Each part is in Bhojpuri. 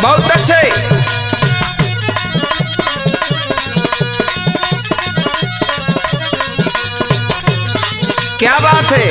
बहुत अच्छे। क्या बात है।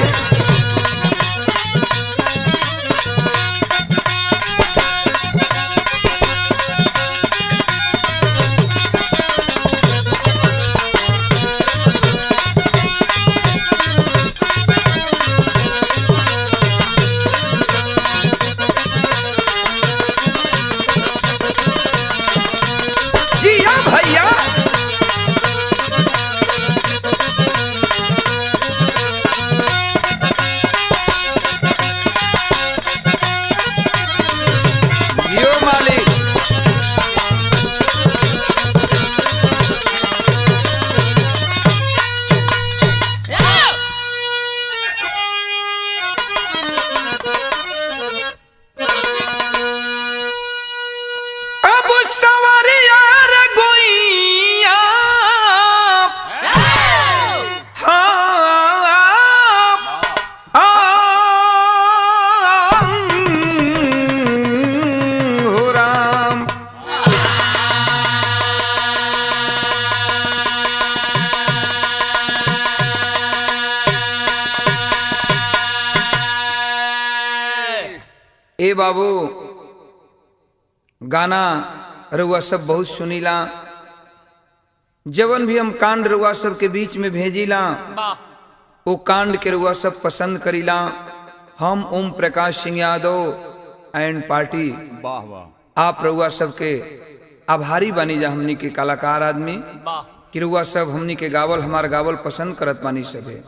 ए बाबू गाना रउआ सब बहुत सुनीला, जवन भी हम कांड रउआ सब के बीच में भेजीला वो कांड के रउआ सब पसंद करीला। हम ओम प्रकाश सिंह यादव एंड पार्टी आप रउआ सब के आभारी बानी जा, हमनी के कलाकार आदमी कि रउआ सब हमनी के गावल हमार गावल पसंद करत बानी सबे।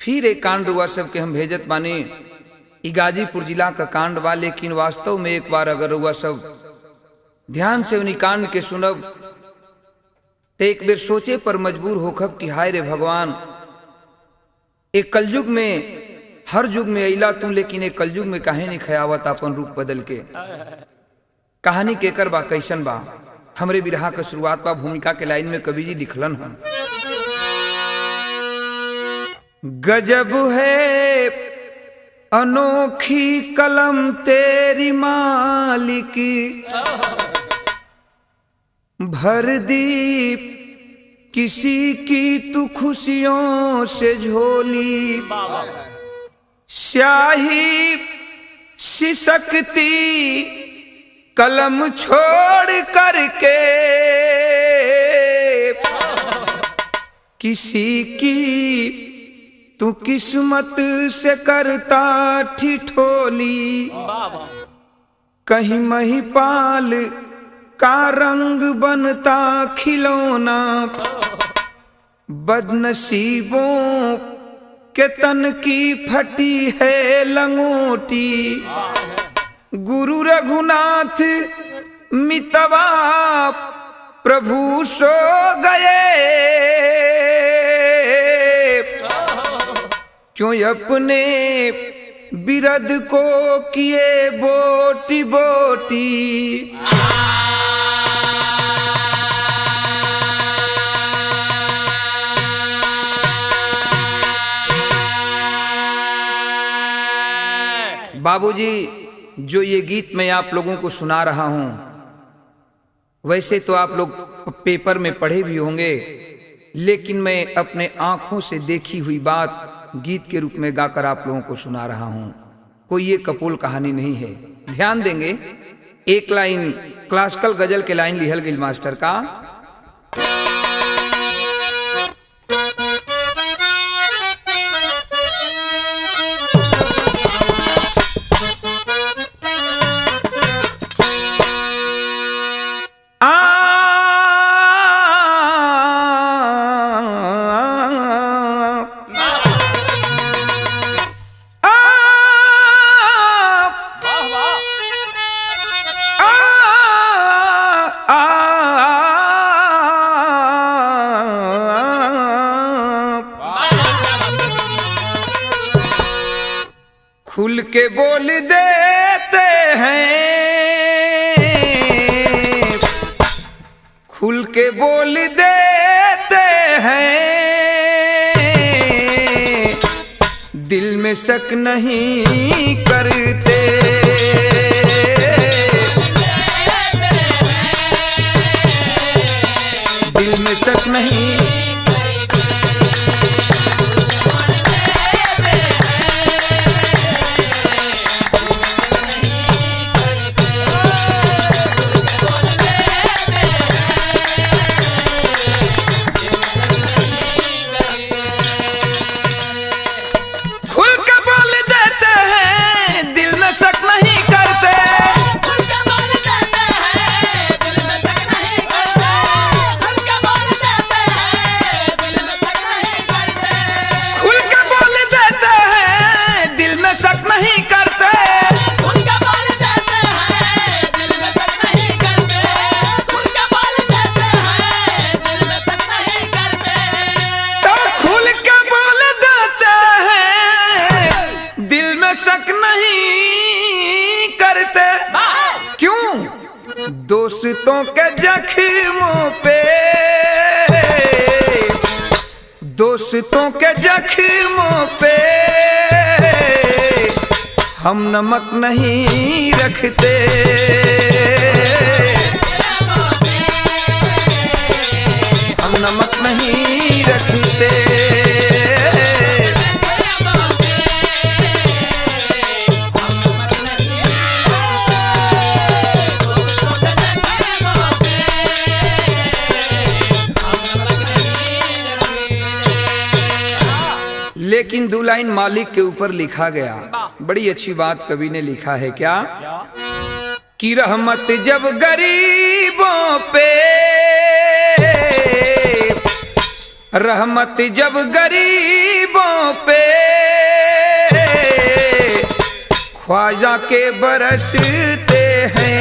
फिर एक कांड रउआ सब के हम भेजत बानी, ई गाजीपुर जिला का कांड बा, लेकिन वास्तव में एक बार अगर रउआ सब ध्यान से उन्हीं कांड के सुनब तो एक बेर सोचे पर मजबूर होखब कि हाय रे भगवान, एक कलयुग में हर युग में अइला तू, लेकिन एक कलयुग में काहे नहीं खयावत अपन रूप बदल के। कहानी केकर बा, कैसन बा, हमरे बिरहा का शुरुआत बा भूमिका के लाइन में कवि जी लिखलन हम। गजब है अनोखी कलम तेरी मालिकी, भर दी किसी की तू खुशियों से झोली, स्याही सिसकती कलम छोड़ करके, किसी की तू किस्मत से करता ठिठोली, कहीं महिपाल का रंग बनता खिलौना, बदनसीबों के तन की फटी है लंगोटी, गुरु रघुनाथ मितवा प्रभु सो गए, क्यों अपने बिरद को किए बोटी बोटी। बाबूजी, जो ये गीत मैं आप लोगों को सुना रहा हूं, वैसे तो आप लोग पेपर में पढ़े भी होंगे, लेकिन मैं अपने आंखों से देखी हुई बात गीत के रूप में गाकर आप लोगों को सुना रहा हूं। कोई ये कपोल कहानी नहीं है। ध्यान देंगे, एक लाइन क्लासिकल गजल के लाइन लिहल गई मास्टर का। खुल के बोल देते हैं, खुल के बोल देते हैं, दिल में शक नहीं करते। दोस्तों के जख्मों पे, दोस्तों के जख्मों पे हम नमक नहीं रखते। हम नमक नहीं रखते। लेकिन 2 लाइन मालिक के ऊपर लिखा गया, बड़ी अच्छी बात कवि ने लिखा है क्या कि रहमत जब गरीबों पे, रहमत जब गरीबों पे ख्वाजा के बरसते हैं।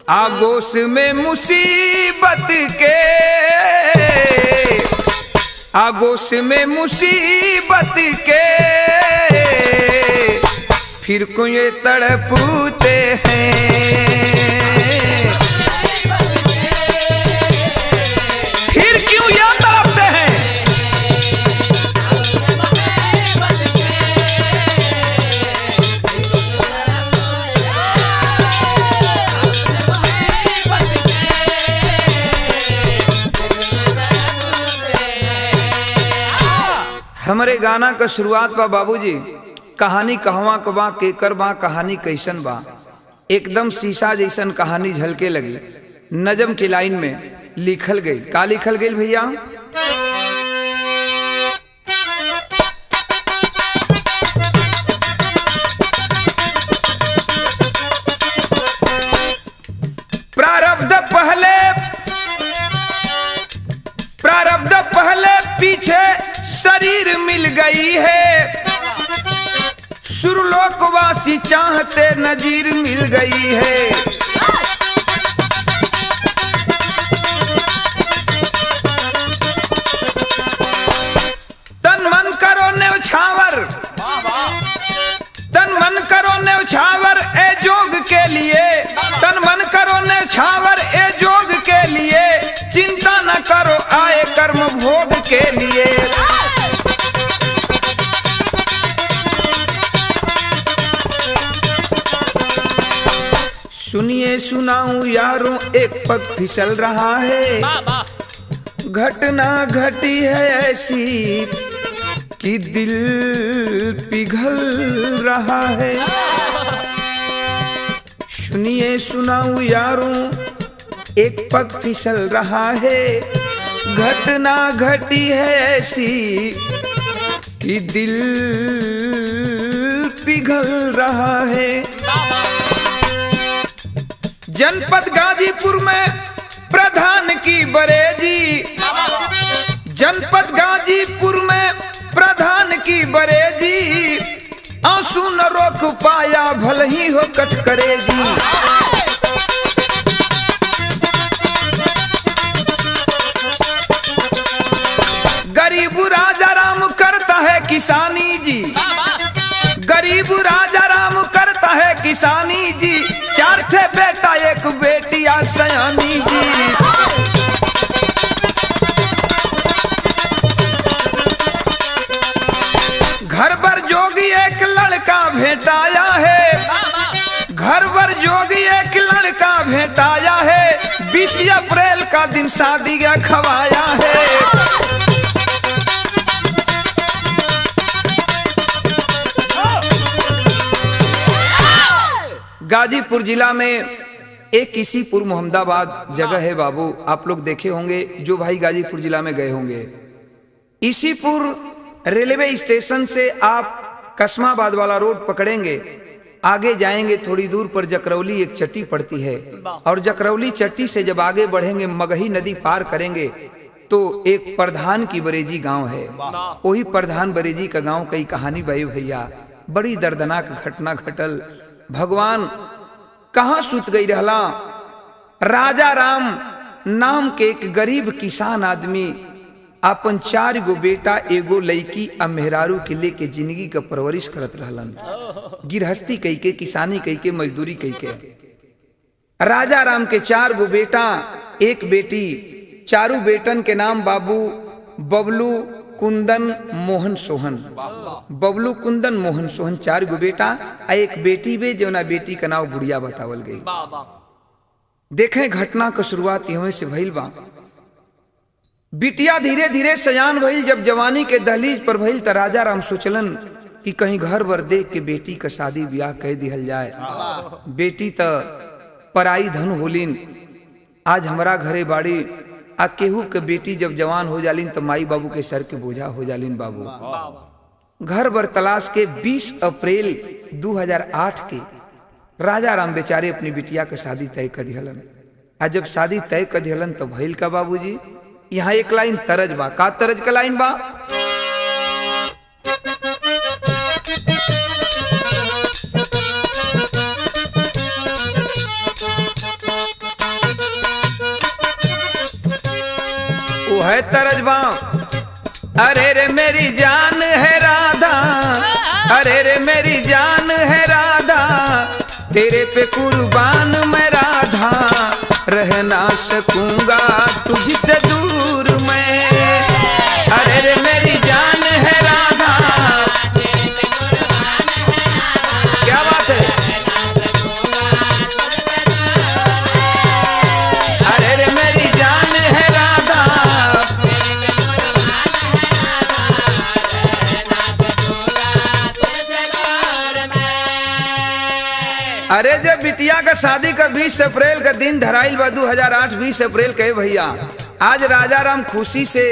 आगोश में मुसीबत के, आगोश में मुसीबत के फिर को ये तड़पते हैं। फिर क्यों ये तड़पते हैं? हमरे गाना का शुरुआत बा बाबूजी, कहानी कहवा कबा केकर बा, कहानी कैसन बा, एकदम शीशा जैसन कहानी झलके लगी। नजम की लाइन में लिखल गई, का लिखल गई भैया? प्रारब्ध पहले, प्रारब्ध पहले पीछे शरीर मिल गई है, सुरलोकवासी चाहते नजीर मिल गई है। तन मन करो न्यौछावर, तन मन करो न्यौछावर ए जोग के लिए, तन मन करो न्यौछावर ए जोग के लिए, चिंता न करो आए कर्म भोग के लिए। सुनिए सुनाऊं यारों एक पग फिसल रहा है, घटना घटी है ऐसी कि दिल पिघल रहा है। सुनिए सुनाऊं यारों एक पग फिसल रहा है, घटना घटी है ऐसी कि दिल पिघल रहा है। जनपद गाजीपुर में प्रधान की बरेजी, जनपद गाजीपुर में प्रधान की बरेजी, आंसू न रोक पाया भले ही हो कटकरेजी। गरीब राजा राम करता है किसानी जी, गरीब राजा राम करता है किसानी जी, 4 ठे बेटा 1 बेटिया सयानी जी। घर पर जोगी एक लड़का भेटाया है, घर पर जोगी एक लड़का भेटाया है, 20 अप्रैल का दिन शादी का खवाया है। गाजीपुर जिला में एक किसीपुर मोहम्मदाबाद जगह है बाबू, आप लोग देखे होंगे जो भाई गाजीपुर जिला में गए होंगे। इसीपुर रेलवे स्टेशन से आप कस्माबाद वाला रोड पकड़ेंगे, आगे जाएंगे थोड़ी दूर पर जकरौली एक चट्टी पड़ती है, और जकरौली चट्टी से जब आगे बढ़ेंगे मगही नदी पार करेंगे तो एक प्रधान की बरेजी गांव है। वही प्रधान बरेजी का गांव कई कहानी बई भैया, बड़ी दर्दनाक घटना घटल। भगवान कहाँ सुत गई रहला। राजा राम नाम के एक गरीब किसान आदमी अपन 4 गो बेटा एगो लड़की आ मेहरारू के लेके जिंदगी का परवरिश करत रहलन। गिरहस्ती कई के, किसानी कई के, मजदूरी कई के। राजा राम के 4 गो बेटा एक बेटी, चारों बेटन के नाम बाबू बबलू कुंदन मोहन सोहन। बबलू कुंदन मोहन सोहन 4 गो बेटा आ एक बेटी बे, जो ना बेटी का नाम गुड़िया बतावल गई। देखें घटना का शुरुआत यहीं से भइल बा। बिटिया धीरे धीरे सयान भइल, जब जवानी के दहलीज पर भइल त राजा राम सोचलन कि कहीं घर वर देख के बेटी का शादी ब्याह कह दिहल जाए। बेटी त पराई धन होलिन, आज हमारा घरे बाड़ी, आ केहू के बेटी जब जवान हो जालिन तो माई बाबू के सर के बोझा हो जालिन बाबू। घर बर तलाश के 20 अप्रैल 2008 के राजा राम बेचारे अपनी बिटिया के शादी तय कर दिहलन। आ जब शादी तय कर दिहलन तो भइल का बाबूजी, यहाँ एक लाइन तरज बा। का तरज का लाइन बा? वो है तरजबा, अरे रे मेरी जान है राधा, अरे रे मेरी जान है राधा, तेरे पे कुर्बान मैं राधा, रह ना सकूंगा तुझसे दूर मैं। अरे रे मेरी जान है राधा, क्या बात है? अरे रे मेरी जान है राधा, अरे जब बिटिया का शादी का 20 अप्रैल का दिन धराइल बा 2008 20 अप्रैल के भैया। आज राजा राम खुशी से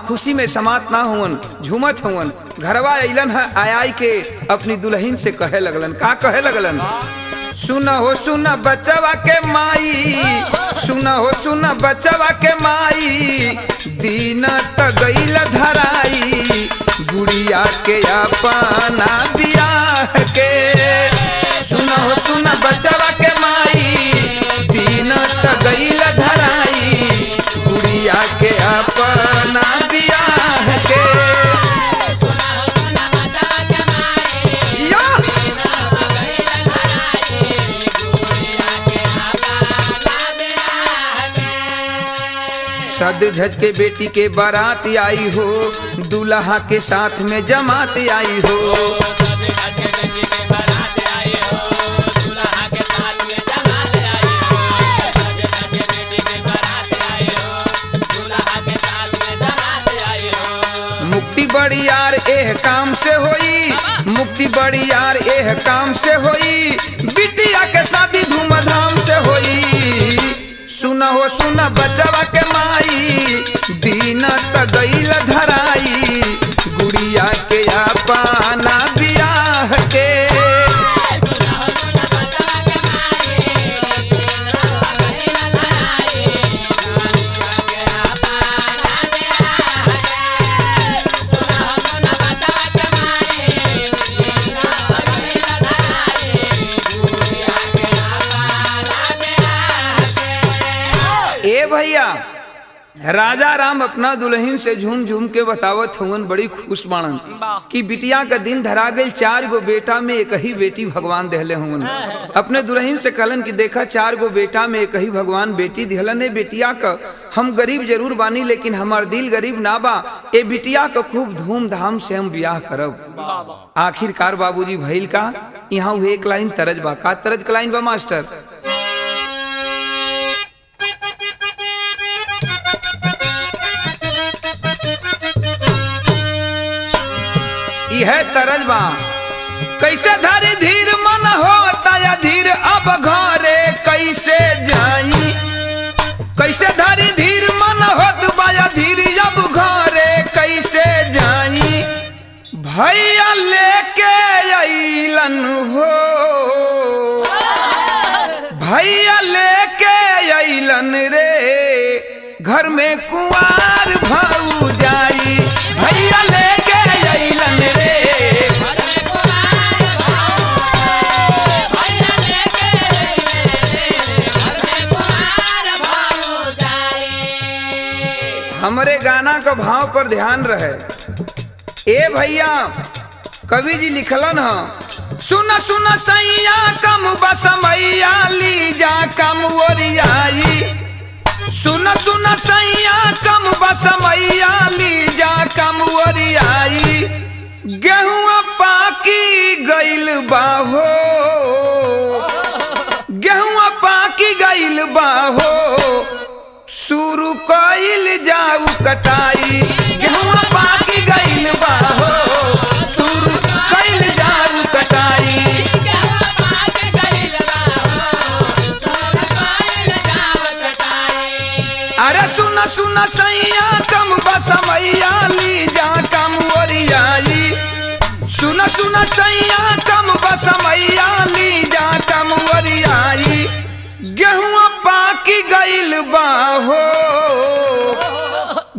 खुशी में समात ना हुवन, झूमत हुवन। घरवा अइलन है आय के अपनी दुल्हन से कहे लगलन। का कहे लगलन? सुना हो सुना बचवा के माई, सुना हो सुना बचवा के माई, दीन त गइल धराई, गुड़िया के अपना बियाह के। सुना हो सुना बचवा के माई, दीन त गइल धराई, गुड़िया के अपना बियाह के। सद झज के बेटी के बारात आई हो, दूल्हा के साथ में जमात आई हो। मुक्ति बड़ी यार एह काम से होई, मुक्ति बड़ी यार एह काम से होई, बिटिया के शादी धूमधाम से होई। सुना हो सुना बचवा के माई, दीन त गइल धराई, गुड़िया के अपना बियाह के। ए भैया, राजा राम अपना दुल्हन से झूम झूम के बतावत हुवन, बड़ी खुश बाणन कि बिटिया का दिन धरा गई। 4 गो बेटा में एक ही बेटी भगवान देहले हुवन। अपने दुल्हन से कहलन कि देखा 4 गो बेटा में एक ही भगवान बेटी दिहलन। बेटिया का हम गरीब जरूर बानी, लेकिन हमार दिल गरीब ना बा। ए बिटिया का खूब धूमधाम से हम ब्याह करब। आखिरकार बाबूजी भइल का? यहाँ एक लाइन तरज बा। का तरज का लाइन बा मास्टर? है तरजबा। कैसे धरी धीर मन होता या धीर भैया लेके अइलन रे घर में कुंवार भौजाई, भैया लेके अइलन रे हमरे गाना का भाव पर ध्यान रहे। ए भैया कवि जी लिखलन ह, सुन सुन सैया कम बसमैया ली जा कम ओरियाई, सुन सुन सैया कम बसमैया ली जा कम ओरियाई, गेहुआ पाकी गइल बाहो, गेहुआ पाकी गइल बाहो, शुरू कइल जाऊ कटाई, गेहुआ पाकी गइल बाहो, शुरू कइल जाऊ कटाई। अरे सुन सुन सैया कम बसमैया ली जा कम ओरियाई, सुन सुन सैया कम बसमैया ली जा कम ओरियाई, गेहुआ पाकी गइल बाहो,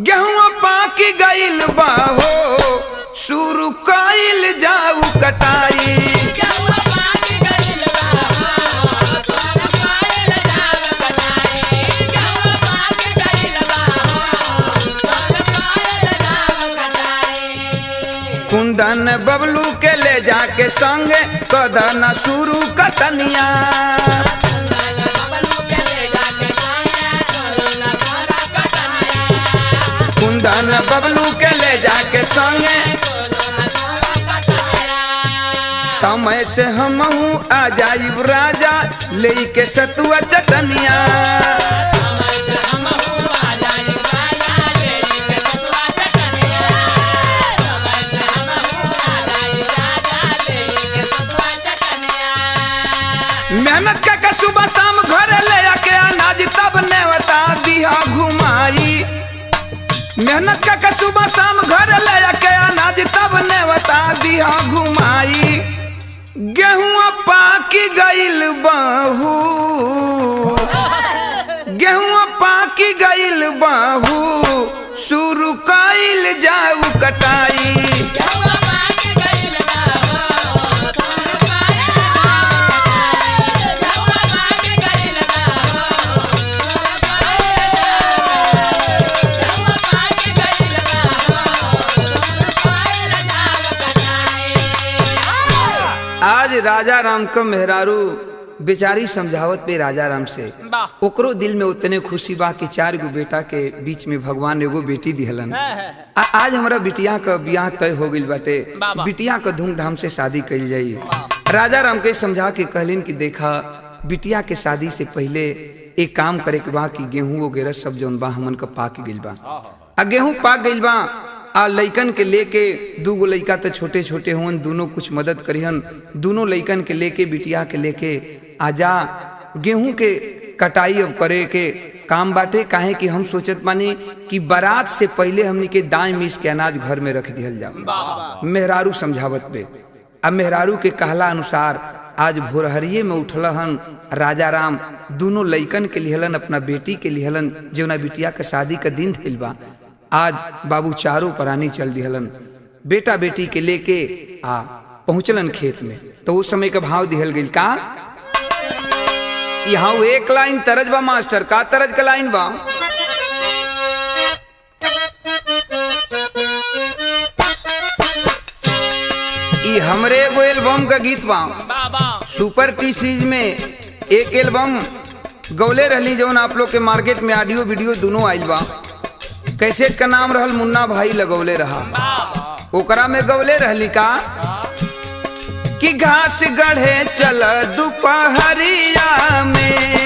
गेहुआ पाकी गइल बाहो, शुरू कइल जाऊ कटाई। कुंदन बबलू के ले जाके संगे कदना शुरू कतनिया, कुंदन बबलू के ले जाके संगे समय से हमहू आ जाइब राजा लेके सतुआ चटनिया, मेहनत का सुबह शाम घर ले आके अनाज तब नेवता दिया घुमाई, मेहनत का सुबह शाम घर ले आके अनाज तब नेवता दिया घुमाई, गेहुआ पाकी गइल बाहू, गेहुआ पाकी गइल बाहू, शुरू कइल जाऊ कटाई। आज राजा राम का मेहरारू बेचारी समझावत पे राजा राम से, ओकरो दिल में उतने खुशी बा कि 4 गो बेटा के बीच में भगवान एगो बेटी दिहलन। आज हमारा बिटिया का ब्याह तय हो गइल बाटे, बिटिया का धूमधाम से शादी कइल जाई। राजा राम के समझा के कहलिन कि देखा बिटिया के शादी से पहले एक काम करे के बा कि गेहूं वगैरह सब जौन बा हमन का पाक गइल बा, आ गेहूं पाक गइल बा, आ लइकन के लेके 2 गो लइका तो छोटे छोटे होन, दोनों कुछ मदद करिहन, दोनों लइकन के लेके बिटिया के लेके आजा गेहूं के कटाई अब करे के काम बाटे। काहे कि हम सोचत मानी कि बारात से पहले हमनी के दाएं मीस के अनाज घर में रख दिहल जाओ। मेहरारू समझावत पे अब मेहरारू के कहला अनुसार आज भोरहरिये में उठलहन राजा राम, दोनों लइकन के लिहलन, अपना बेटी के लिहलन, जौना बिटिया का शादी का दिन धइल बा। आज बाबू चारों प्राणी चल दिहलन, बेटा बेटी के लेके आ पहुंचलन खेत में। तो उस समय का भाव दिहल गइल का, यहाँ एक लाइन तरज बा मास्टर, का तरज का लाइन बा, ई हमरे एगो एल्बम का गीत बा, सुपर टी सीरीज में एक एल्बम गौले रहली जौन आप लोग के मार्केट में ऑडियो वीडियो दोनों आइल बा। कैसेट का नाम रहल मुन्ना भाई लगौले रहा, ओकरा में गौले रहली का कि घास गढ़े चल दोपहरिया में,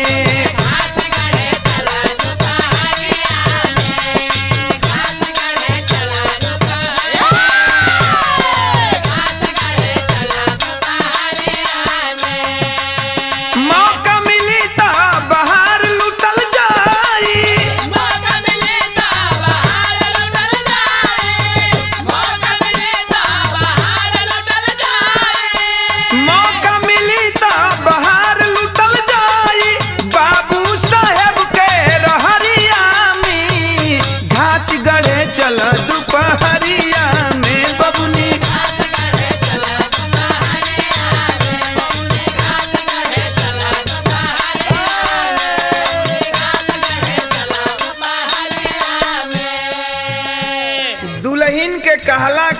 मौका मिली ता बाहर लुटल जाई, मौका मिली ता बाहर लुटल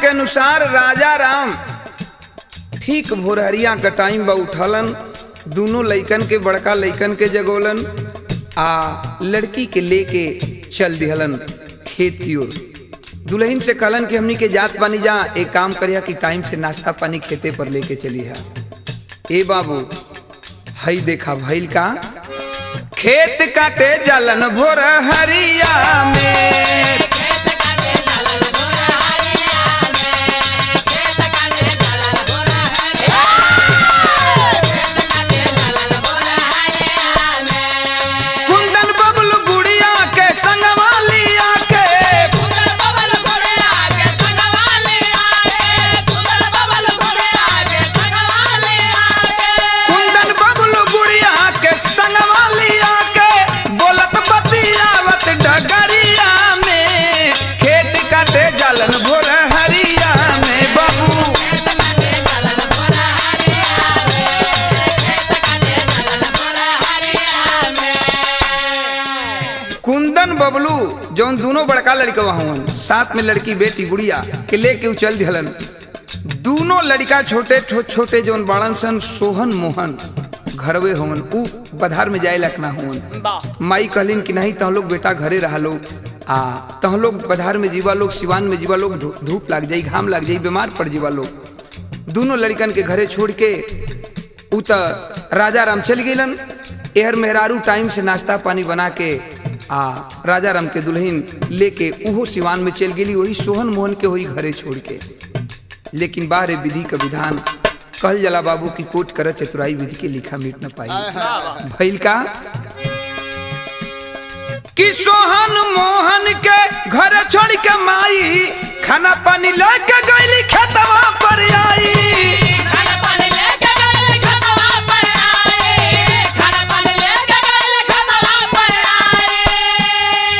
के अनुसार राजा राम ठीक भोरहरिया का टाइम बा उठलन, दोनों लइकन के बड़का लइकन के जगोलन आ लड़की के लेके चल दिहलन खेत की ओर। दुल्हन से कहलन कि हमनी के जात पानी जा, एक काम करिया कि टाइम से नाश्ता पानी खेते पर लेके चली है। ए बाबू हई देखा भइल का, खेत काटे जलन भोर हरिया में, कुंदन बबलू गुड़िया के संगवा लिया के, कुंदन बबलू गुड़िया के संगवा लिया के, बोलत बतियावत डगरिया में, खेत काटे जलन भोर हरिया में बाबू। कुंदन बबलू जौन दोनों बड़का लड़का हुन, साथ में लड़की बेटी गुड़िया के लेके चल दिहलन। दोनों लड़का छोटे छोटे जौन बाड़न सन सोहन मोहन घरवे हुन, ऊ बधार में जाए लखना हुन। माई कहलिन कि नहीं तह लोग बेटा घरे रहा लोग, तह लोग बधार में जीवा लोग, सिवान में जीवा लोग, धूप लग जाई, घाम लग जाई, बीमार पड़ जीवा लोग। दोनों लड़कन के घरे छोड़ के ऊ त राजा राम चल गईलन। एहर मेहरारू टाइम से नाश्ता पानी बना के राजा राम के दुल्हन लेके उहो सिवान में चल गेली, वही सोहन मोहन के वही घरे छोड़ के। लेकिन बाहर विधि का विधान कहल जला बाबू की कोट कर चतुराई विधि के लिखा मिट न पाई। भइल का कि सोहन मोहन के घर छोड़ के माई खाना पानी लेके गईली खेतवा पर आई,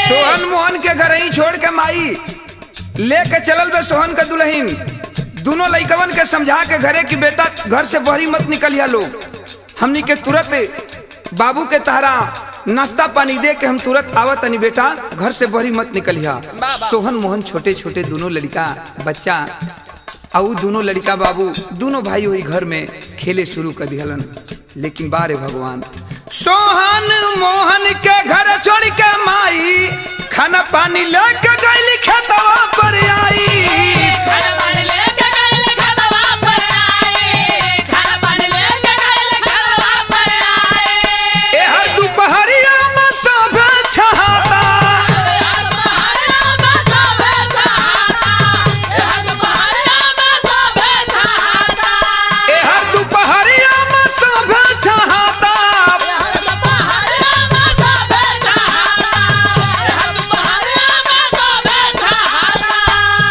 सोहन मोहन के घर ही छोड़ के माई लेके चलल बे सोहन का दुल्हन। दोनों लइकवन के समझा के घरे की बेटा घर से बहरी मत निकलिया लोग, हमनी के तुरंत बाबू के तहरा नाश्ता पानी दे के हम तुरंत आवत तनी बेटा, घर से बहरी मत निकलिया। सोहन मोहन छोटे छोटे दोनों लड़का बच्चा आउ दोनों लड़का बाबू दोनों भाई वही घर में खेले शुरू कर दिहलन। लेकिन बारे भगवान सोहन मोहन के घर छोड़ के माई खाना पानी लेके गईली खेतवा पर आई, एहर दोपहरिया में सब छहाता, एहर दोपहरिया में सब छहाता,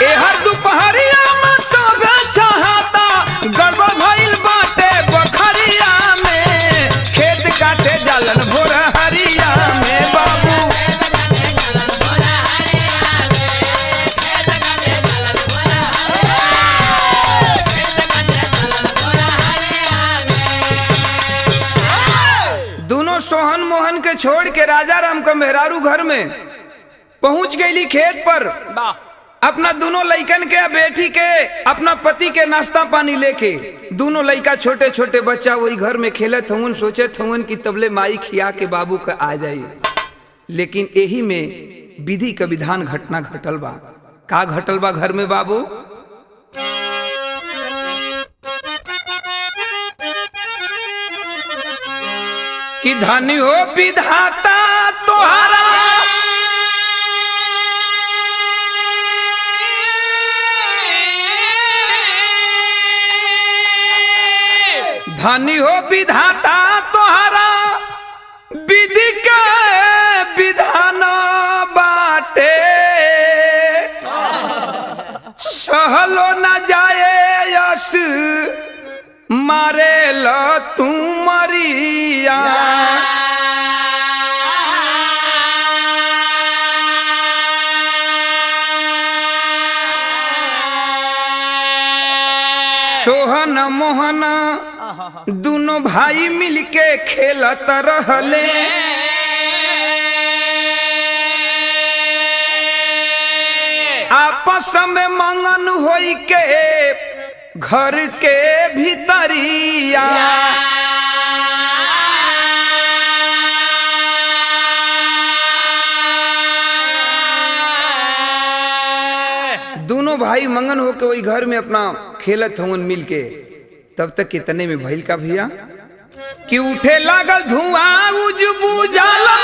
एहर दोपहरिया में सब छहाता, गड़बड़ भइल बाटे बखरिया में, खेत काटे जलन भोर हरिया में बाबू। दोनों सोहन मोहन के छोड़ के राजा राम का मेहरारू घर में पहुंच गईली खेत पर, अपना दोनों लइकन के बेटी के अपना पति के नाश्ता पानी लेके। दोनों लइका छोटे छोटे बच्चा वही घर में खेलत हवन, सोचत हवन कि तबले माई खिया के बाबू का आ जाई। लेकिन यही में विधि का विधान घटना घटल बा। का घटल बा घर में बाबू? कि धनी हो विधाता तोहरा, धनी हो विधाता तोहरा, विधि के विधान बाटे, सहलो न जाए यस मारे ल तू मरिया, सोहन मोहन दोनों भाई मिलके खेलत रहले, आप आपस में मंगन होई के घर के भीतरिया दोनों भाई मंगन होके वही घर में अपना खेलत हवन मिल के। तब तक कितने में भइल का भैया कि उठे लागल धुआं उजबू जाला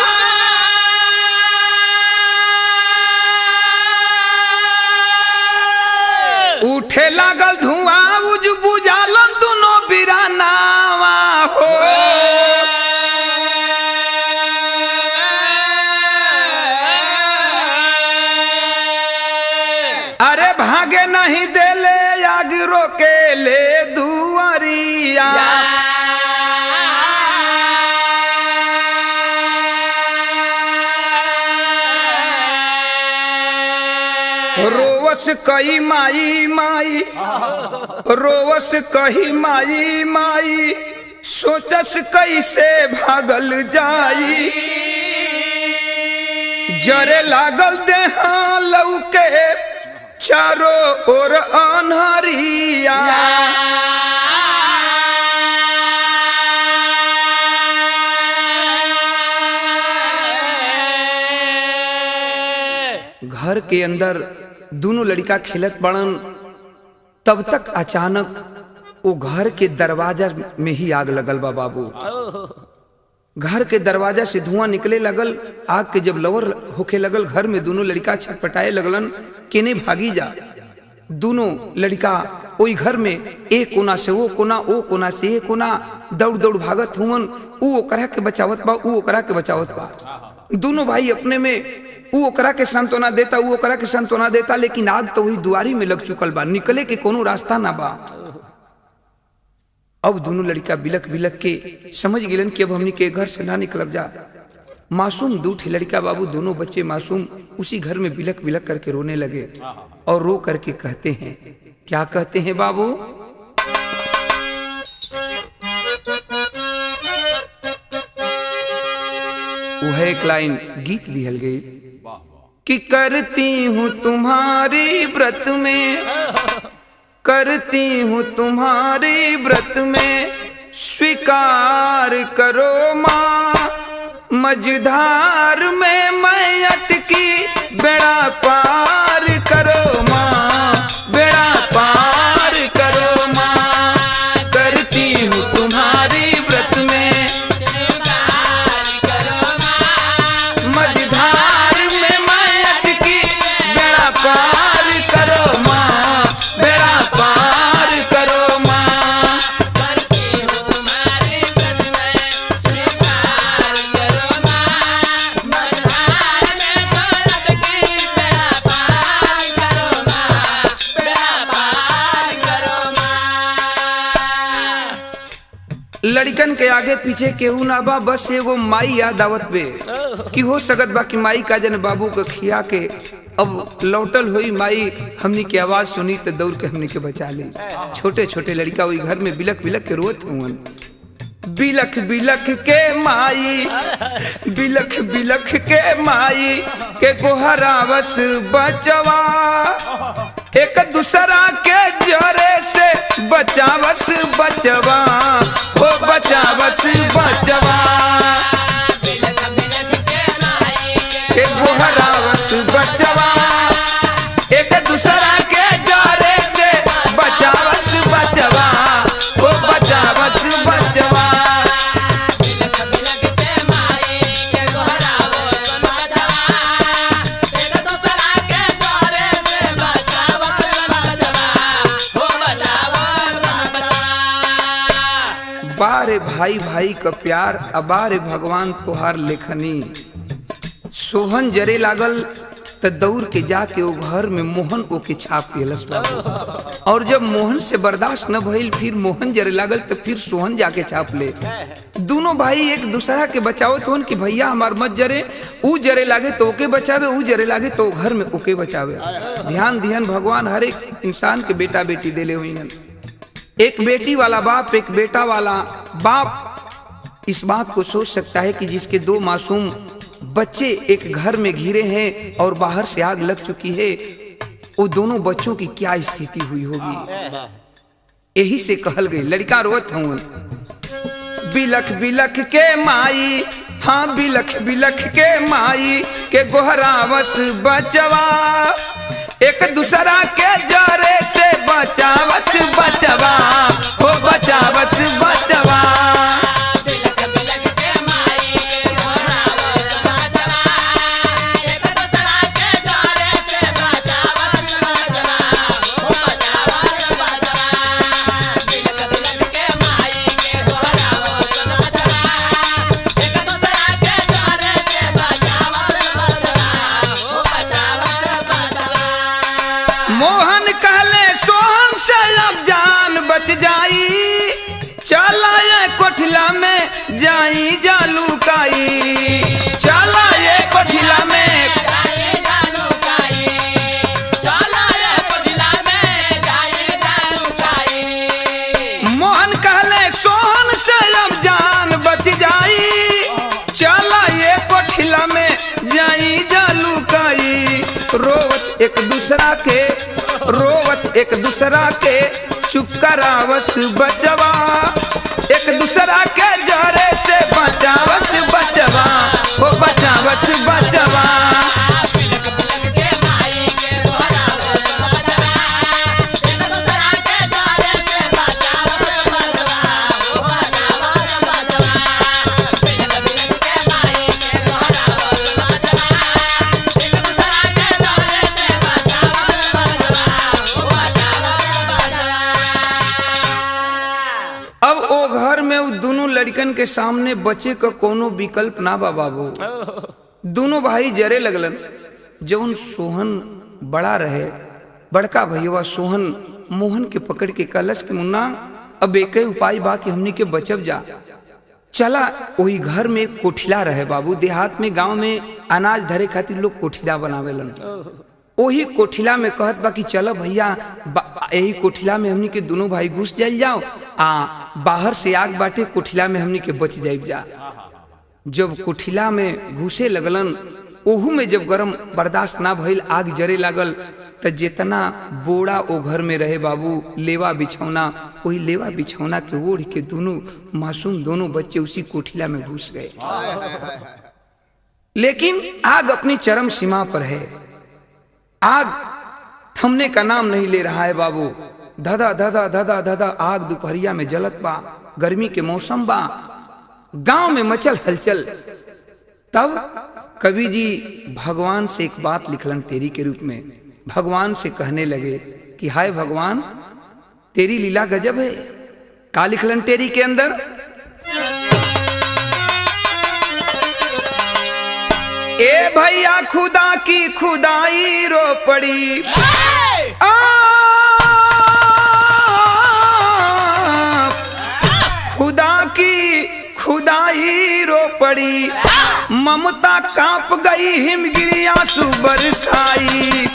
उठे लागल धुआं उजबू जाला दोनों बिरानावा हो। अरे भागे नहीं देले आग रोके ले दुआरिया रोवस कही माई माई रोवस कही माई माई सोचस कैसे भागल जाई जरे लागल देहा लौके चारों ओर अन्हरिया घर के अंदर दोनों लड़का खेलत बड़न। तब तक अचानक वो घर के दरवाजा में ही आग लगल बा बाबू। घर के दरवाजा से धुआं निकले लगल। आग के जब लवर होके लगल घर में दोनों लड़का छटपटाए लगलन केने भागी जा। दोनों लड़का वही घर में एक कोना से वो कोना से एक कोना दौड़ दौड़ भागत हुवन। वो ओकरा के बचावत बा वो ओकरा के बचावत बा। दोनों भाई अपने में वो ओकरा के सांत्वना देता वो ओकरा के सांत्वना देता, लेकिन आग तो वही दुआरी में लग चुकल बा, निकले के कोनो रास्ता ना बा। अब दोनों लड़का बिलक बिलक के समझ गिलन कि अब हमनी के घर से ना निकलब जा। मासूम दो ठे लड़का बाबू दोनों बच्चे मासूम उसी घर में बिलक बिलक करके रोने लगे और रो करके कहते हैं, क्या कहते हैं बाबू? वह एक लाइन गीत लिहल गई कि करती हूँ तुम्हारी व्रत में करती हूँ तुम्हारी व्रत में स्वीकार करो माँ मझधार में मैं अटकी बेड़ा पार करो माँ बेड़ा पार करो माँ करती हूँ तुम्हारी व्रत में मझधार में मैं अटकी बेड़ा पार करो माँ बेड़ा पार करो माँ करती हूँ तुम्हारी व्रत में स्वीकार करो माँ मझधार में मैं अटकी बेड़ा पार करो माँ बेड़ा पार करो माँ। लड़कन के आगे पीछे केहू ना बा, बस एगो माई याद आवत बे कि हो सकत बा कि माई का जन बाबू को खिया के अब लौटल हुई माई हमनी की आवाज सुनी तो दौड़ के हमनी के बचा ली। छोटे छोटे लड़का वही घर में बिलक बिलक के रोत हुवन। बिलख बिलख के माई बिलख बिलख के माई के गोहरावस बचवा एक दूसरा के जरे से बचावस बचवा हो बचावस बचवा के गोहरावस बचवा एक दूसरा के जरे से बचावस बचवा हो बचावस बचवा बारे भाई भाई का प्यार अबारे भगवान तोहार लेखनी। सोहन जरे लागल तो दौड़ के जाके वो घर में मोहन को के छाप पियलस बाबू। और जब मोहन से बर्दाश्त न भइल फिर मोहन जरे लागल तो फिर सोहन जाके छाप ले। दोनों भाई एक दूसरा के बचावत होन कि भैया हमार मत जरे, ऊ जरे लागे तो ओके बचावे, ऊ जरे लागे तो घर में ओके बचावे। ध्यान ध्यान भगवान हर एक इंसान के बेटा बेटी देले हुई हैं। एक बेटी वाला बाप एक बेटा वाला बाप इस बात को सोच सकता है कि जिसके दो मासूम बच्चे एक घर में घिरे हैं और बाहर से आग लग चुकी है, वो दोनों बच्चों की क्या स्थिति हुई होगी। यही से कहल गई, लड़का रोत हूँ बिलख बिलख के माई, हाँ बिलख बिलख के माई के गोहरावस बचवा, एक दूसरा के जरे से बचावस बचवा, हो बचावस बचवा। मोहन कहले सोहन से अब जान बच जाई, चला ये कोठिला में जाई जालू काई, चला ये कोठिला में जालू काई, चला ये कोठिला में जाई जालू काई। मोहन कहले सोहन से अब जान बच जाई, चला ये कोठिला में जाई जालू काई। रोवत एक दूसरा के, रोवत एक दूसरा के चुप करावस बचवा, एक दूसरा के जरे से बचावस बचवा, हो बचावस बचवा। अब ओ घर में उ दोनों लड़कन के सामने बचे का कोनो विकल्प ना बा बाबू। दोनों भाई जरे लगलन। जौन सोहन बड़ा रहे, बड़का भैया सोहन मोहन के पकड़ के कलश के मुन्ना अब एक ही उपाय बा कि हमनी के बचब जा। चला वही घर में एक कोठिला रहे बाबू। देहात में गांव में अनाज धरे खातिर लोग कोठिला बनावेलन। वही कोठिला में कहत बा कि चलो भैया यही कोठिला में हमनी के दोनों भाई घुस जाइल जाओ, बाहर से आग बाटे कोठिला में हमनी के बच जाइब जा। जब कोठिला में घुसे लगलन, ओहू में जब गरम बर्दाश्त ना भइल, आग जरे लागल, तो जितना बोड़ा ओ घर में रहे बाबू, लेवा बिछौना, वही लेवा बिछौना के ओढ़ के दोनों मासूम दोनों बच्चे उसी कोठिला में घुस गए। लेकिन आग अपनी चरम सीमा पर है। आग थमने का नाम नहीं ले रहा है बाबू। धदा धदा धदा धदा आग दोपहरिया में जलत बा, गर्मी के मौसम बा, गांव में मचल हलचल। तब कवि जी भगवान से एक बात लिखलन तेरी के रूप में। भगवान से कहने लगे कि हाय भगवान, तेरी लीला गजब है। का लिखलन तेरी के अंदर? ए भैया खुदा की खुदाई रो पड़ी, खुदा की खुदाई रो पड़ी, ममता कांप गई हिमगिरी आंसू बरसाई।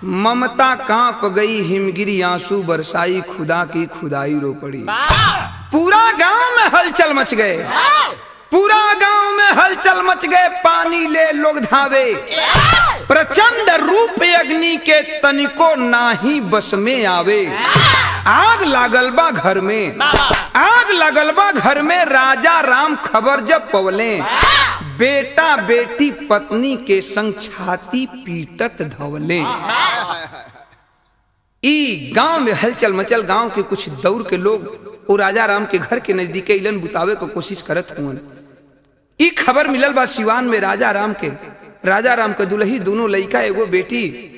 ममता कांप गई हिमगिरी आंसू बरसाई, खुदा की खुदाई रो पड़ी। पूरा गांव में हलचल मच गए, पूरा गांव में हलचल मच गए। पानी ले लोग धावे, प्रचंड रूप अग्नि के तनिको नाही बस में आवे। आग लागल बा घर में, आग लागल बा घर में। राजा राम खबर जब पवले, बेटा बेटी पत्नी के संग छाती पीटत धवले। ई गांव में हलचल मचल। गांव के कुछ दौड़ के लोग और राजा राम के घर के नजदीक इलन बुतावे को कोशिश करत हुए। ई खबर मिलल बा सिवान में राजा राम के। राजा राम के दुल्ही दोनों लड़का एगो बेटी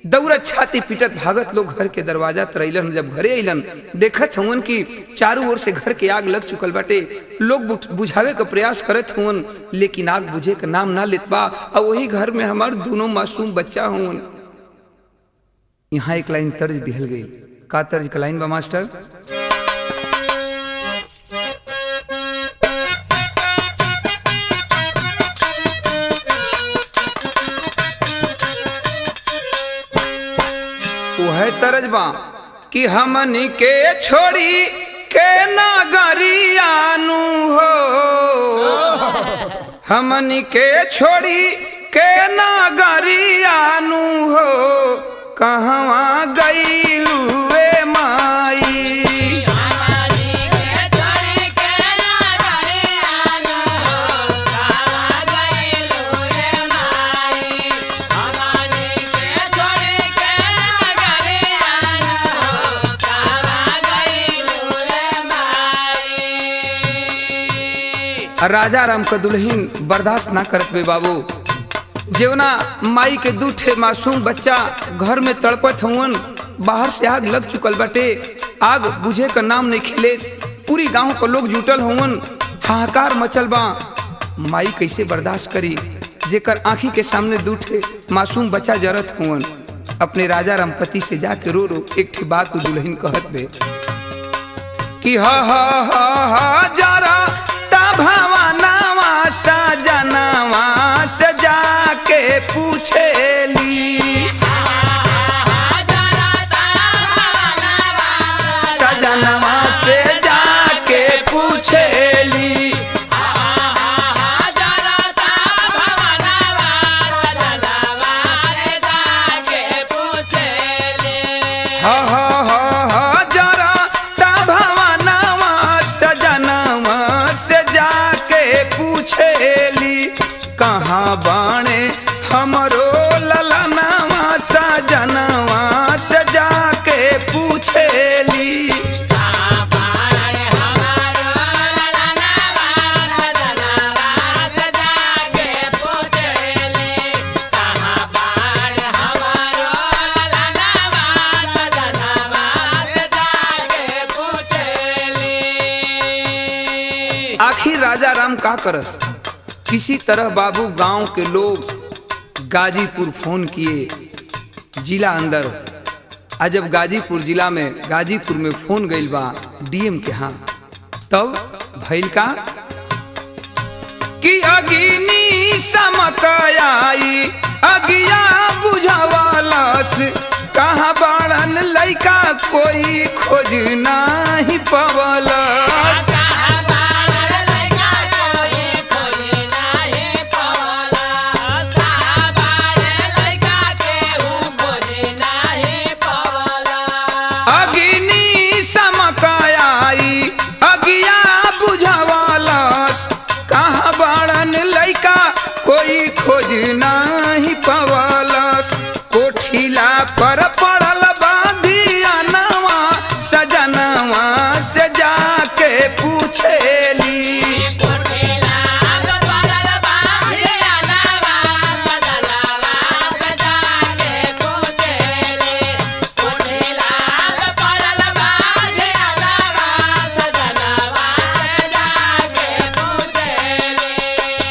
दौड़त छाती पीटत भागत लोग घर के दरवाजा तरैलन। जब घरे अइलन देखत हुवन कि चारों ओर से घर के आग लग चुकल बाटे। लोग बुझावे का प्रयास करत हुवन, लेकिन आग बुझे का नाम ना लेत बा। और वही घर में हमार दोनों मासूम बच्चा हुवन। यहाँ एक लाइन तर्ज दिहल गई। का तर्ज का लाइन बा मास्टर? वह तरजबा कि हमनी के छोड़ी के नगरियानु हो, हमनी के छोड़ी के नगरियानु हो कहवा गईलू ए माई। राजा राम का दुल्हन बर्दाश्त ना करत बे बाबू। जेवना माई के दूठे मासूम बच्चा घर में तड़पत हुवन, बाहर से आग लग चुकल बाटे, आग बुझे का नाम नहीं खिले, पूरी गांव के लोग जुटल हुवन, हाहाकार मचल बा। माई कैसे बर्दाश्त करी जेकर आंखी के सामने दूठे मासूम बच्चा जरत हुवन। अपने राजा रामपति से जाके रो रो एक ठे बात दुल्हन कहत बे कि हा जरा भवनवा सजनवा सजा के पूछेली, सजनवा से जाके पूछेली, कहाँ बाणे हमरो ललनवा सजनवा सजा के पूछेली। आखिर राजा राम का करत, किसी तरह बाबू गांव के लोग गाजीपुर फोन किए जिला अंदर। जब गाजीपुर जिला में गाजीपुर में फोन गइल बा डीएम के हाँ, तब भइल का कि अग्नि समकयाई अगिया बुझावालस, कहाँ बाड़न लइका कोई खोज नहीं पवलस। कोई खोज नहीं पवलस, कोठिला पर पड़ल बाधियानवा सजनवा से जाके पूछेली।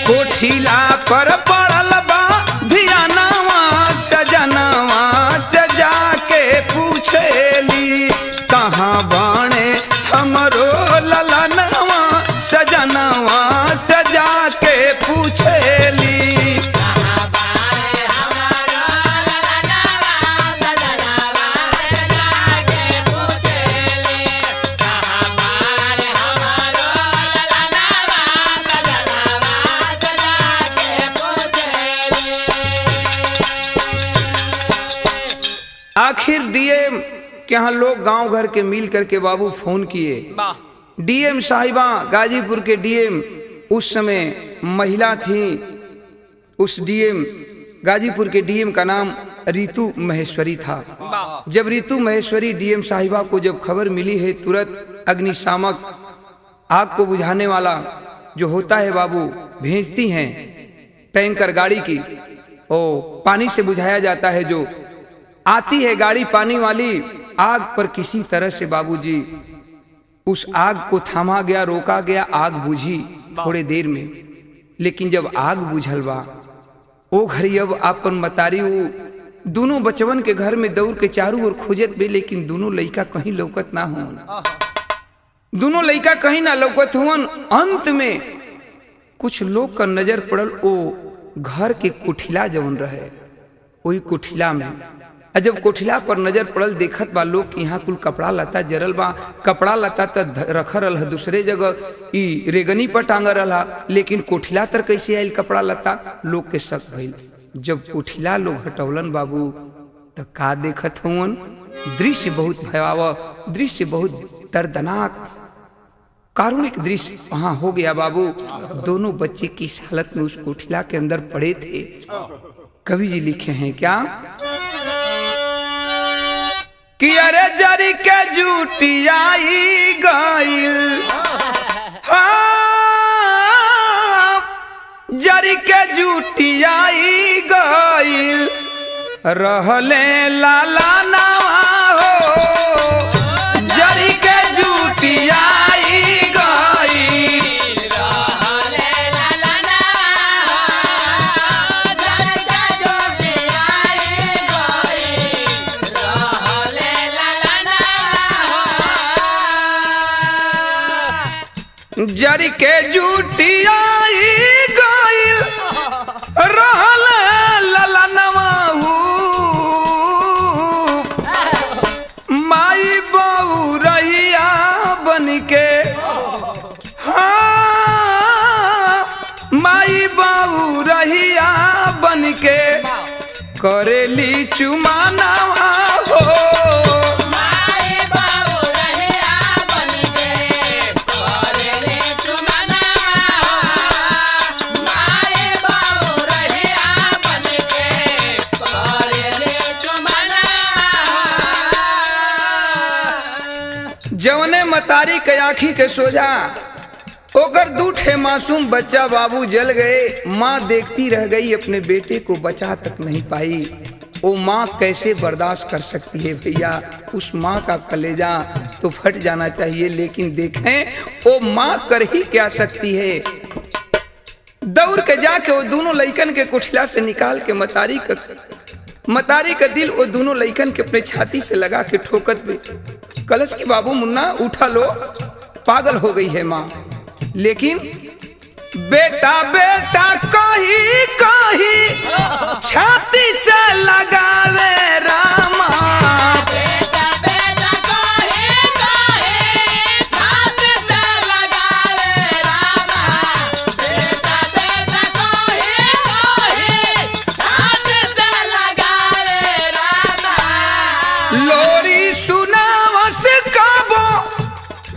कोठिला पर पड़ल बा धियानवा सजनवा से जाके पूछेली, कहाँ बाणे हमरो ललनवा सजनवा से जाके पूछेली। आखिर डीएम के यहाँ लोग गांव घर के मिल करके बाबू फोन किए। डीएम साहिबा गाजीपुर के डीएम उस समय महिला थी। उस डीएम गाजीपुर के डीएम का नाम ऋतु महेश्वरी था। जब ऋतु महेश्वरी डीएम साहिबा को जब खबर मिली है, तुरंत अग्निशामक आग को बुझाने वाला जो होता है बाबू भेजती हैं टैंकर गाड़ी की, और पानी से बुझाया जाता है। जो आती है गाड़ी पानी वाली, आग पर किसी तरह से बाबूजी उस आग को थामा गया, रोका गया, आग बुझी थोड़े देर में। लेकिन जब आग बुझल बा ओ घरी अब आपन मतारी दोनों बचवन के घर में दौड़ के चारों ओर खोजत बे, लेकिन दोनों लइका कहीं लौकत ना होन। दोनों लइका कहीं ना लौकत होन। अंत में कुछ लोग का नजर पड़ल ओ घर के कुठिला जवन रहे, वही कुठिला में जब कोठिला पर नजर पड़ल देखत बा लोग यहाँ कुल कपड़ा लता जरल बा, कपड़ा लता त रख रहा दूसरे जगह ई रेगनी पर टांग रहा, लेकिन कोठिला तर कैसे आयल कपड़ा लता, लोग के शक भइल। जब कोठिला लोग हटौलन बाबू तो का देखत हुवन, दृश्य बहुत भयावह, दृश्य बहुत दर्दनाक, कारुणिक दृश्य वहां हो गया बाबू। दोनों बच्चे किस हालत में उस कोठिला के अंदर पड़े थे। कवि जी लिखे हैं क्या कि अरे जरी के जुटियाई गइल, हाँ जरी के जुटियाई गइल, रहले लाला नवा हो, जरी के जुटियाई गइल, रहले लाला नवा, जरी के जुटियाई गइल, रहले लाला नवा, जरी के जुटियाई गइल, रहले लाला नवा, माई बहू रहिया बनके, हाँ माई बहू रहिया बनके करेली चुमानवा हो, माई बहू रहिया बनके करेली चुमानवा, माई बहू रहिया बनके करेली चुमानवा। जवने मतारी के आँखी के सोजा ओकर दूठे मासूम बच्चा बाबू जल गए, माँ देखती रह गई, अपने बेटे को बचा तक नहीं पाई। वो माँ कैसे बर्दाश्त कर सकती है भैया, उस माँ का कलेजा तो फट जाना चाहिए, लेकिन देखें वो माँ कर ही क्या सकती है। दौड़ के जाके वो दोनों लइकन के कोठिला से निकाल के मतारी का दिल वो दोनों लइकन के अपने छाती से लगा के ठोकत पे कलश की बाबू मुन्ना उठा लो, पागल हो गई है माँ। लेकिन बेटा बेटा कही कही छाती से लगावे रामा, बेटा बेटा कही कही छाती से लगावे रामा, बेटा बेटा कही कही छाती से लगावे रामा, लोरी सुनावस काबो,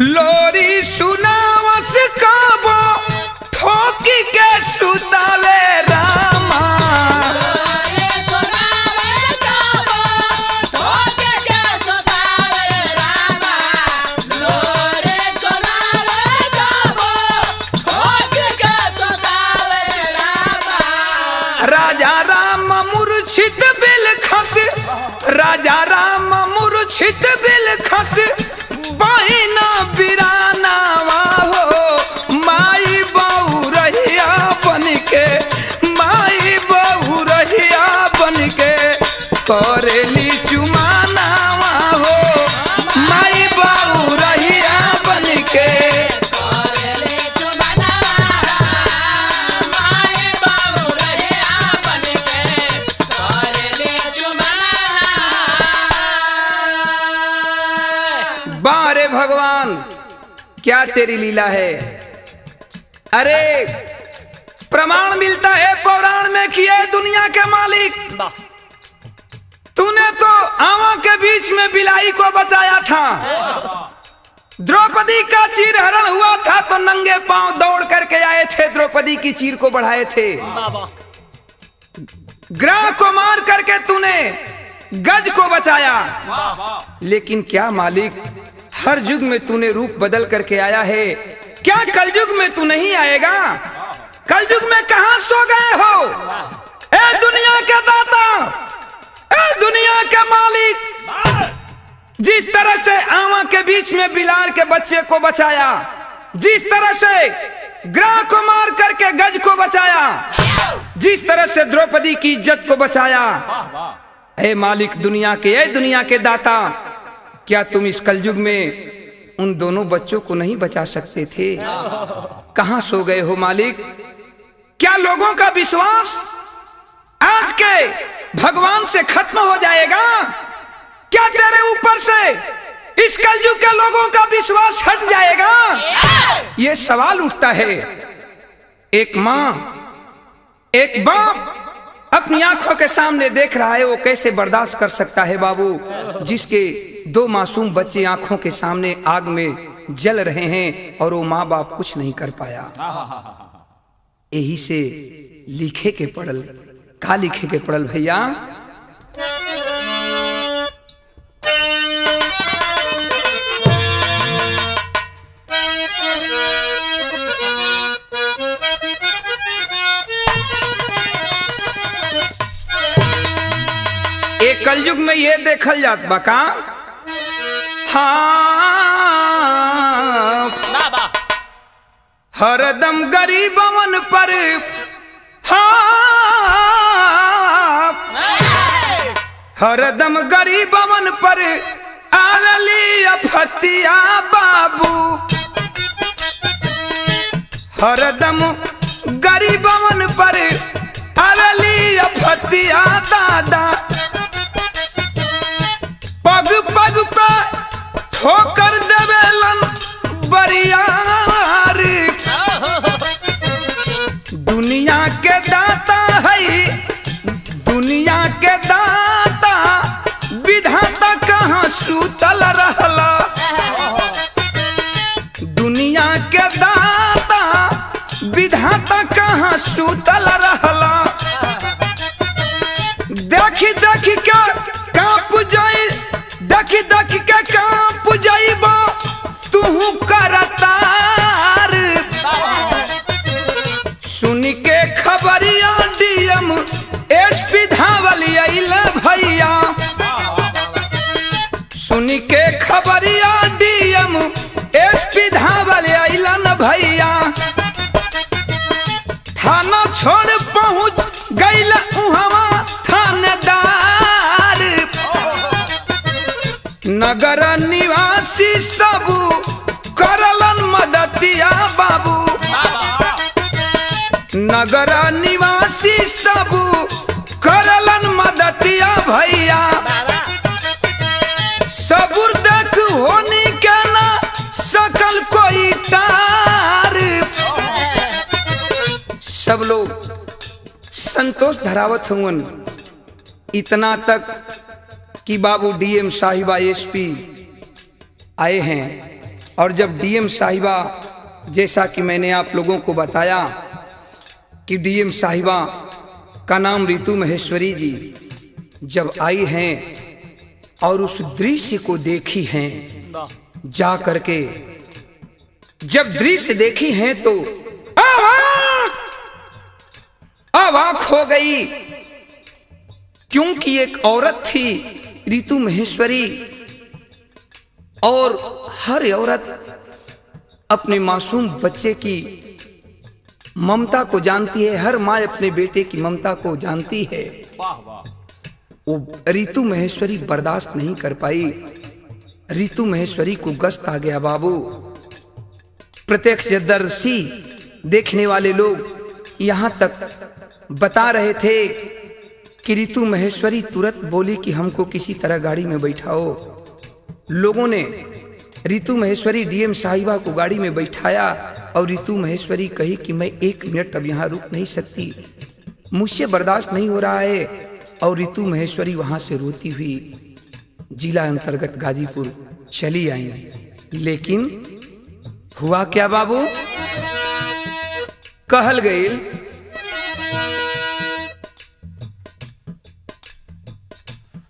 लोरी सुनावस काबो ठोकी के सुतावे रामा, लोरी सुनावे काबो ठोकी के सुतावे रामा, लोरी सुनावे काबो ठोकी के सुतावे रामा। राजा राम मूर्छित बिलखस, राजा राम मूर्छित बिलखस, बहिना बिरानावा हो, माई बहू रहिया बनके, माई बहू रहिया बनके करेली चुमानावा हो, माई बहू रहिया बनके करेली चुमानावा, माई बहू रहिया बनके करेली चुमानावा। बारे भगवान क्या तेरी लीला है। अरे प्रमाण मिलता है पुराण में कि ये दुनिया के मालिक, तूने तो आवा के बीच में बिलाई को बचाया था। द्रौपदी का चीर हरण हुआ था तो नंगे पांव दौड़ करके आए थे, द्रौपदी की चीर को बढ़ाए थे। ग्रह को मार करके तूने गज को बचाया। लेकिन क्या मालिक, हर युग में तूने रूप बदल करके आया है, क्या कलयुग में तू नहीं आएगा? कलयुग में कहां सो गए हो? ए दुनिया के दाता, ए दुनिया के मालिक, जिस तरह से आवा के बीच में बिलार के बच्चे को बचाया, जिस तरह से ग्रह को मार करके गज को बचाया, जिस तरह से द्रौपदी की इज्जत को बचाया, हे मालिक दुनिया के, ए दुनिया के दाता, क्या तुम इस कलयुग में उन दोनों बच्चों को नहीं बचा सकते थे? कहां सो गए हो मालिक? क्या लोगों का विश्वास आज के भगवान से खत्म हो जाएगा? क्या तेरे ऊपर से इस कलयुग के लोगों का विश्वास हट जाएगा? ये सवाल उठता है। एक मां, एक बाप अपनी आंखों के सामने देख रहा है, वो कैसे बर्दाश्त कर सकता है बाबू, जिसके 2 मासूम बच्चे आंखों के सामने आग में जल रहे हैं और वो माँ बाप कुछ नहीं कर पाया। यही से लिखे के पड़ल, का लिखे के पड़ल भैया? एक कलयुग में ये देखल जात बका, हाँ हरदम गरीबवन पर, हाँ हरदम गरीबवन पर आवेली अफतिया बाबू, हरदम गरीबवन पर आवेली अफतिया दादा, पग पग पे ठोकर देवेलन बरियार, दुनिया के दाता है, दुनिया के दाता विधाता कहाँ सूतल रहला, दुनिया के दाता विधाता कहाँ सूतल रहला, देखी देखी के कांप जाई, देखी देखी के कांप जाइबा तू करतार, सुन के खबरिया डीएम एसपी धावली आइले भैया, सुन के खबरिया डीएम एसपी धावली आइला न भैया, थाना छोड़ पहुंच गइल उहवा थानेदार, नगर निवासी सब करलन मदतिया बाबू, नगर निवासी सब करलन मदतिया भैया, सबूर देख होनी के ना सकल कोई तार, सब लोग संतोष धरावत हुवन, इतना तक कि बाबू डीएम साहिबा एसपी आए हैं। और जब डीएम साहिबा, जैसा कि मैंने आप लोगों को बताया कि डीएम साहिबा का नाम रितु महेश्वरी जी, जब आई हैं और उस दृश्य को देखी हैं, जा करके जब दृश्य देखी हैं तो अवाक हो गई, क्योंकि एक औरत थी रितु महेश्वरी, और हर औरत अपने मासूम बच्चे की ममता को जानती है, हर माँ अपने बेटे की ममता को जानती है। वो रितु महेश्वरी बर्दाश्त नहीं कर पाई, रितु महेश्वरी को गस्त आ गया बाबू। प्रत्यक्षदर्शी देखने वाले लोग यहाँ तक बता रहे थे कि रितु महेश्वरी तुरंत बोली कि हमको किसी तरह गाड़ी में बैठाओ। लोगों ने रितु महेश्वरी डीएम साहिबा को गाड़ी में बैठाया और रितु महेश्वरी कही कि मैं 1 मिनट अब यहाँ रुक नहीं सकती, मुझसे बर्दाश्त नहीं हो रहा है। और रितु महेश्वरी वहां से रोती हुई जिला अंतर्गत गाजीपुर चली आई। लेकिन हुआ क्या बाबू? कहल गई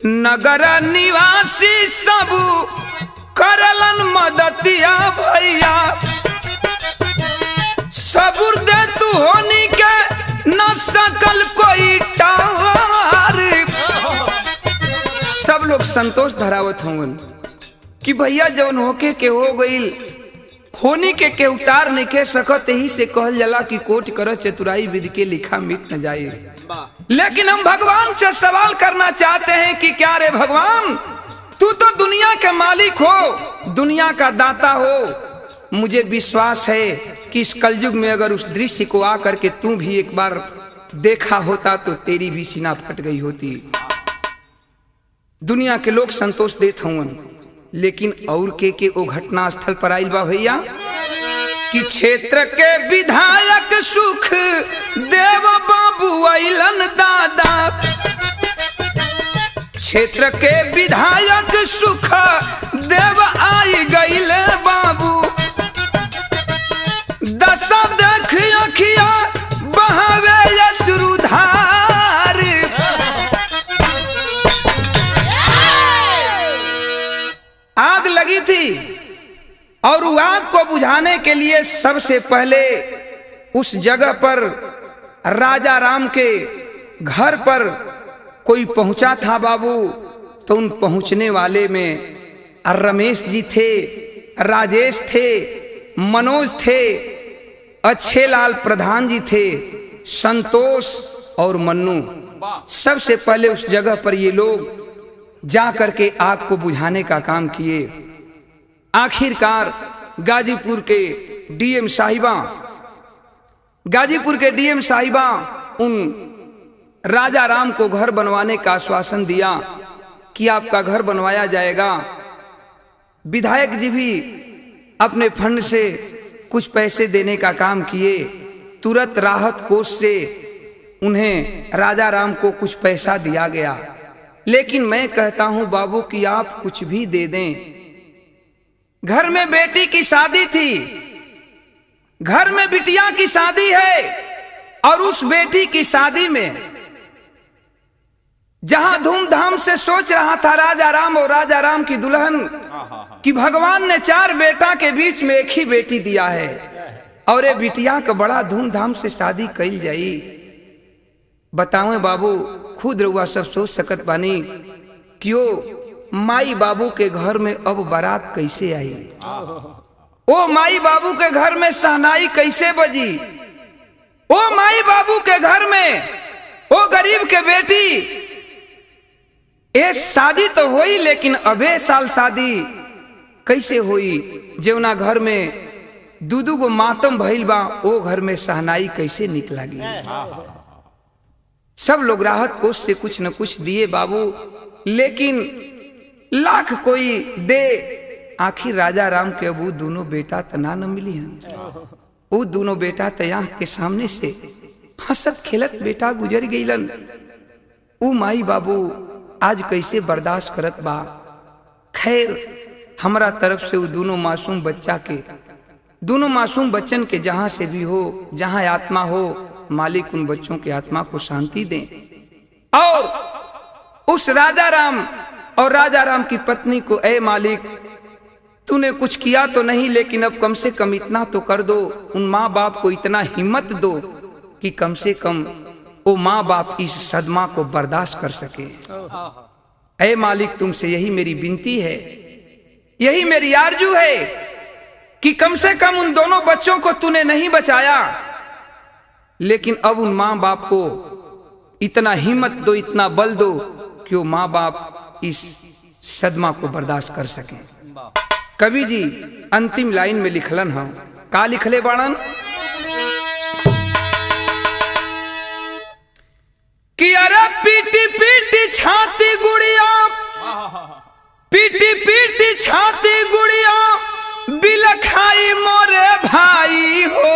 नगर निवासी सब करलन मदतिया भैया, सबूर दे तू होनी के न सकल कोई टार। सब लोग संतोष धरावत होंगे कि भैया जवन होके के हो गईल, होनी के उतार नहीं के सकत, यही से कहल जाला कि कोट कर चतुराई विधि के लिखा मिट न जाए। लेकिन हम भगवान से सवाल करना चाहते हैं कि क्या रे भगवान, तू तो दुनिया के मालिक हो, दुनिया का दाता हो। मुझे विश्वास है कि इस कलयुग में अगर उस दृश्य को आकर के तू भी एक बार देखा होता तो तेरी भी सीना फट गई होती। दुनिया के लोग संतोष देत हवन, लेकिन और के वो घटना स्थल पर आइल बा भैया कि क्षेत्र के विधायक सुख देव बाबू आइलन दादा। क्षेत्र के विधायक सुख देव आई गईले बाबू। दशा देख अखिया बहावे यशरुधार। आग लगी थी और आग को बुझाने के लिए सबसे पहले उस जगह पर राजा राम के घर पर कोई पहुंचा था बाबू। तो उन पहुंचने वाले में रमेश जी थे, राजेश थे, मनोज थे, अच्छे लाल प्रधान जी थे, संतोष और मन्नू। सबसे पहले उस जगह पर ये लोग जा करके आग को बुझाने का काम किए। आखिरकार गाजीपुर के डीएम साहिबा उन राजा राम को घर बनवाने का आश्वासन दिया कि आपका घर बनवाया जाएगा। विधायक जी भी अपने फंड से कुछ पैसे देने का काम किए। तुरंत राहत कोष से उन्हें राजा राम को कुछ पैसा दिया गया। लेकिन मैं कहता हूं बाबू कि आप कुछ भी दे दें। घर में बेटी की शादी थी, घर में बिटिया की शादी है, और उस बेटी की शादी में जहां धूमधाम से सोच रहा था राजा राम और राजा राम की दुल्हन कि भगवान ने 4 बेटा के बीच में एक ही बेटी दिया है और ये बिटिया का बड़ा धूमधाम से शादी कईल जाई। बताओ बाबू, खुद रउआ सब सोच सकत बानी क्यों माई बाबू के घर में अब बारात कैसे आई, ओ माई बाबू के घर में सहनाई कैसे बजी, ओ माई बाबू के घर में ओ गरीब के बेटी। ये शादी तो हुई, लेकिन अबे साल शादी कैसे हुई? जेवना घर में दूदू गो मातम भइल बा, ओ घर में सहनाई कैसे निकलागी? सब लोग राहत कोष से कुछ न कुछ दिए बाबू, लेकिन लाख कोई दे, आखिर राजा राम के अब वो दोनों बेटा तना न मिली हैं। वो दोनों बेटा तया के सामने से हंसत खेलत बेटा गुजर गईलन। वो माई बाबू आज कैसे बर्दाश्त करत बा। खैर हमरा तरफ से वो दोनों मासूम बच्चन के जहां से भी हो, जहां आत्मा हो, मालिक उन बच्चों की आत्मा को शांति दें। और उस राजा राम और राजा राम की पत्नी को, ए मालिक तूने कुछ किया तो नहीं, लेकिन अब कम से कम इतना तो कर दो, उन माँ बाप को इतना हिम्मत दो कि कम से कम वो माँ बाप इस सदमा को बर्दाश्त कर सके। ऐ मालिक तुमसे यही मेरी विनती है, यही मेरी आरजू है कि कम से कम उन दोनों बच्चों को तूने नहीं बचाया, लेकिन अब उन माँ बाप को इतना हिम्मत दो, इतना बल दो कि वो माँ बाप इस सदमा को बर्दाश्त कर सकें। कवि जी अंतिम लाइन में लिखलन हम का लिखले बाणन कि अरे पीटी पीटी छाती गुड़िया, पीटी पीटी छाती गुड़िया, बिलखाई मोरे भाई हो।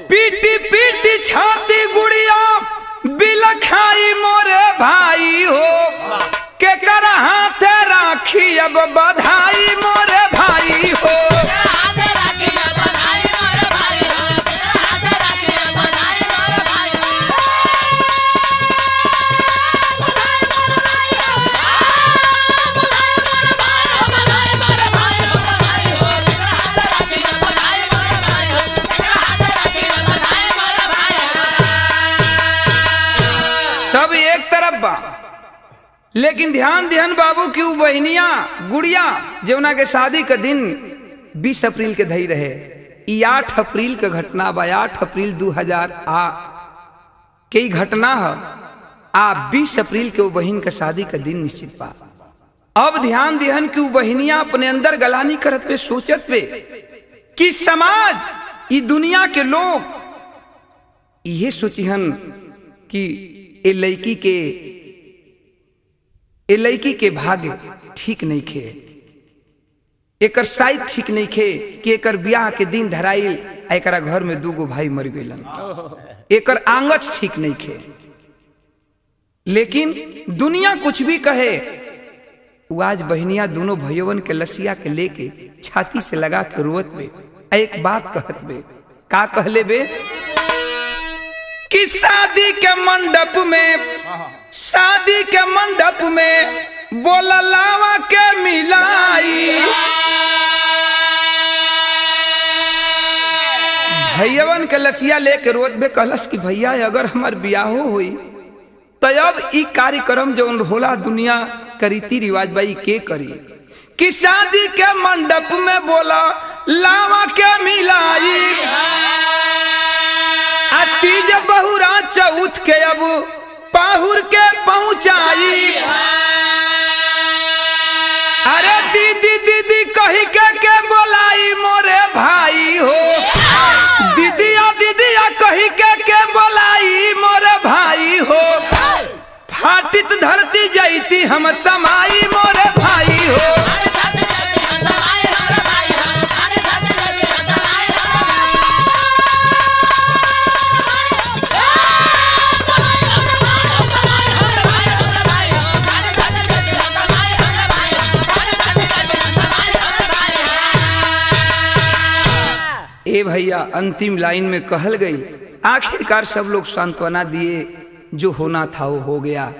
पीटी पीटी छाती गुड़िया, बिलखाई मोरे भाई हो। के कर हाथ राखी अब बधाई मोरे भाई हो। सब एक तरफ बा, लेकिन ध्यान दिहन बाबू की वो बहनिया गुड़िया जमुना के शादी का दिन 20 अप्रैल के धई रहे। 8 अप्रैल का घटना बा, 8 अप्रैल 2000 के घटना है। 20 अप्रैल के वो बहन का शादी का दिन निश्चित बा। अब ध्यान दिहन कि वो बहनिया अपने अंदर गलानी करत पे, सोचत पे कि समाज, ये दुनिया के लोग ये सोचिहन कि ए लड़की के ए लड़की के भाग्य ठीक नहीं खे, एकर साइज ठीक नहीं खे कि एकर ब्याह के दिन धराइल, एकरा घर में 2 भाई मर गइलन, एकर आंगच ठीक नहीं खे। लेकिन दुनिया कुछ भी कहे, वो आज बहनिया दोनों भैयवन के लसिया के लेके छाती से लगा के रोवत बे। एक बात कहत बे, का कहले बे कि शादी के मंडप में बोला लावा के मिलाई, भैयवन के लसिया लेके रोत बे। कहलस कि भैया अगर हमार बियाहो हुई तो अब ई कार्यक्रम जो होला दुनिया का रीति रिवाज बाई के करी कि शादी के मंडप में बोला लावा के मिलाई, तीज बहुरा चौथ के अब पाहुर के पहुंचाई। अरे दीदी दीदी कही के बोलाई मोरे भाई हो, दीदिया कही के बोलाई मोरे भाई हो, फाटित धरती जाती हम समाई मोरे भाई हो। ए भैया अंतिम लाइन में कहल गई, आखिरकार सब लोग सांत्वना दिए, जो होना था वो हो गया।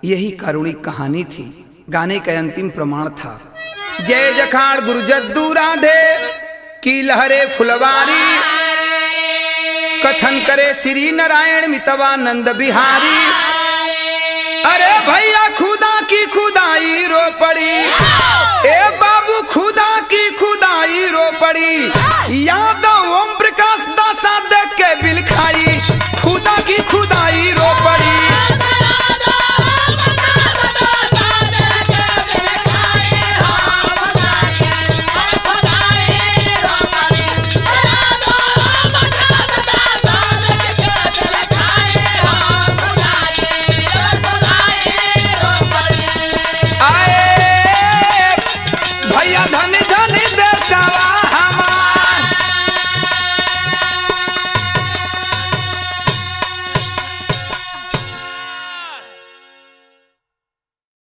यही कारुणिक कहानी थी, गाने का अंतिम प्रमाण था। जय जखाड़ गुरु जद्दू राधे की लहरे फुलवारी, कथन करे श्री नारायण मितवानंद बिहारी। अरे भैया खुदा की खुदाई रो पड़ी, ए बाबू खुदा की खुदाई रो पड़ी, यादव ओम प्रकाश दासा देख के बिल खाई, खुदा की खुदाई रो पड़ी। आए भैया धन्य